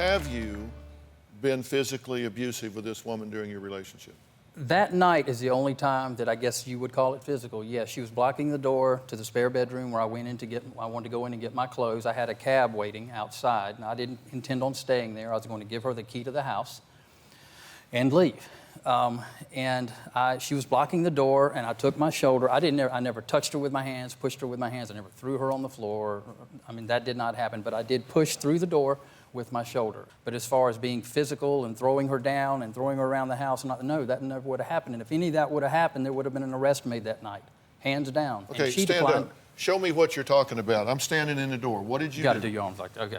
Have you been physically abusive with this woman during your relationship? That night is the only time that I guess you would call it physical. Yes, she was blocking the door to the spare bedroom where I wanted to go in and get my clothes. I had a cab waiting outside, and I didn't intend on staying there. I was going to give her the key to the house and leave. She was blocking the door, and I took my shoulder. I never touched her with my hands, pushed her with my hands. I never threw her on the floor. I mean, that did not happen, but I did push through the door with my shoulder. But as far as being physical and throwing her down and throwing her around the house, no, that never would have happened. And if any of that would have happened, there would have been an arrest made that night, hands down. Okay, stand up. Show me what you're talking about. I'm standing in the door. What did you do? You got to do your arms like that. Okay.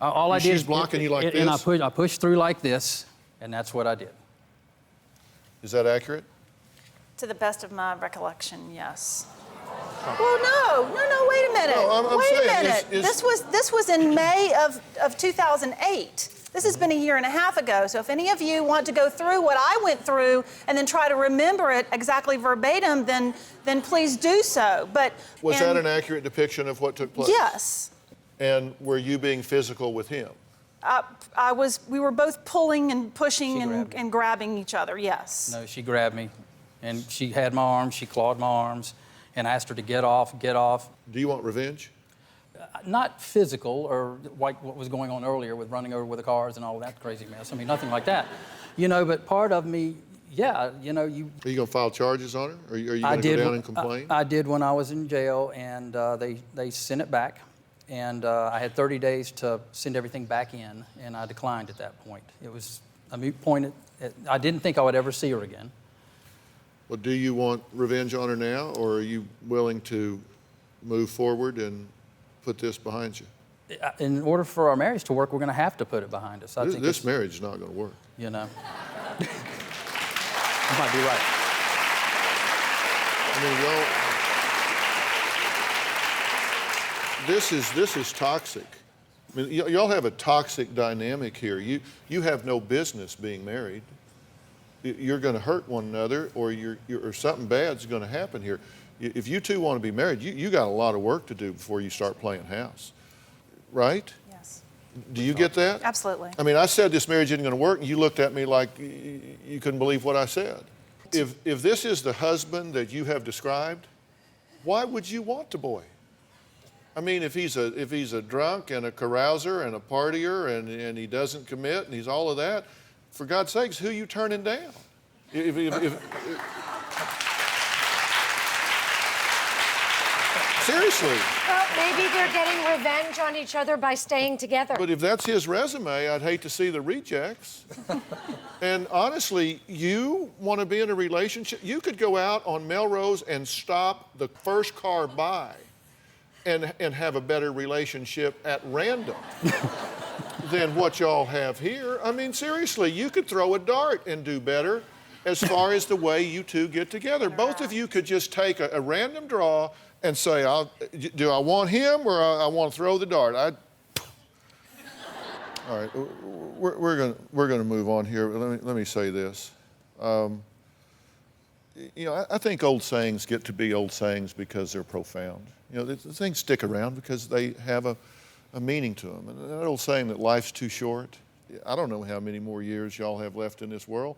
All I did She's blocking you like this? And I pushed through like this, and that's what I did. Is that accurate? To the best of my recollection, yes. Well, no, wait a minute. No, wait a minute. This was in May of 2008. This has been a year and a half ago. So if any of you want to go through what I went through and then try to remember it exactly verbatim, then please do so. But was that an accurate depiction of what took place? Yes. And were you being physical with him? We were both pulling and pushing and grabbing each other, yes. No, she grabbed me, and she had my arms, she clawed my arms, and I asked her to get off, get off. Do you want revenge? Not physical, or like what was going on earlier with running over with the cars and all that crazy mess. I mean, nothing like that. But part of me, yeah, you... Are you going to file charges on her? Are you going to go down and complain? I did when I was in jail, and they sent it back. And I had 30 days to send everything back in, and I declined at that point. It was a moot point. I didn't think I would ever see her again. Well, do you want revenge on her now, or are you willing to move forward and put this behind you? In order for our marriage to work, we're going to have to put it behind us. This marriage is not going to work. You know. You might be right. I mean, y'all... This is toxic. I mean, y'all have a toxic dynamic here. You have no business being married. You're going to hurt one another, or or something bad's going to happen here. If you two want to be married, you got a lot of work to do before you start playing house, right? Yes. Do you get that? Absolutely. I mean, I said this marriage isn't going to work, and you looked at me like you couldn't believe what I said. If this is the husband that you have described, why would you want the boy? I mean, if he's a drunk and a carouser and a partier and he doesn't commit and he's all of that, for God's sakes, who are you turning down? Seriously. Well, maybe they're getting revenge on each other by staying together. But if that's his resume, I'd hate to see the rejects. And honestly, you want to be in a relationship? You could go out on Melrose and stop the first car by and have a better relationship at random than what y'all have here. I mean, seriously, you could throw a dart and do better as far as the way you two get together. Both of you could just take a random draw and say, do I want him or I want to throw the dart? All right, we're gonna move on here. Let me say this. I think old sayings get to be old sayings because they're profound. The things stick around because they have a meaning to them. And that old saying that life's too short, I don't know how many more years y'all have left in this world,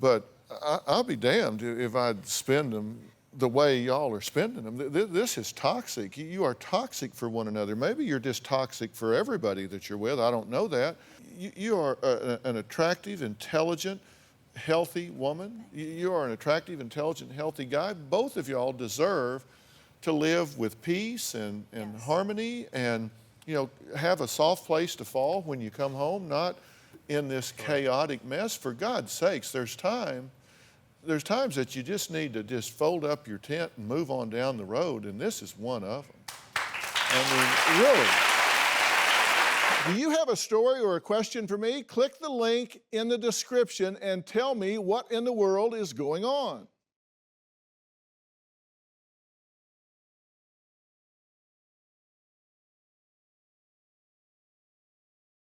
but I'll be damned if I'd spend them the way y'all are spending them. This is toxic. You are toxic for one another. Maybe you're just toxic for everybody that you're with. I don't know that. You are an attractive, intelligent, healthy woman. You are an attractive, intelligent, healthy guy. Both of y'all deserve to live with peace and harmony and, have a soft place to fall when you come home, not in this chaotic mess. For God's sakes, there's times that you just need to just fold up your tent and move on down the road, and this is one of them. I mean, really. Do you have a story or a question for me? Click the link in the description and tell me what in the world is going on.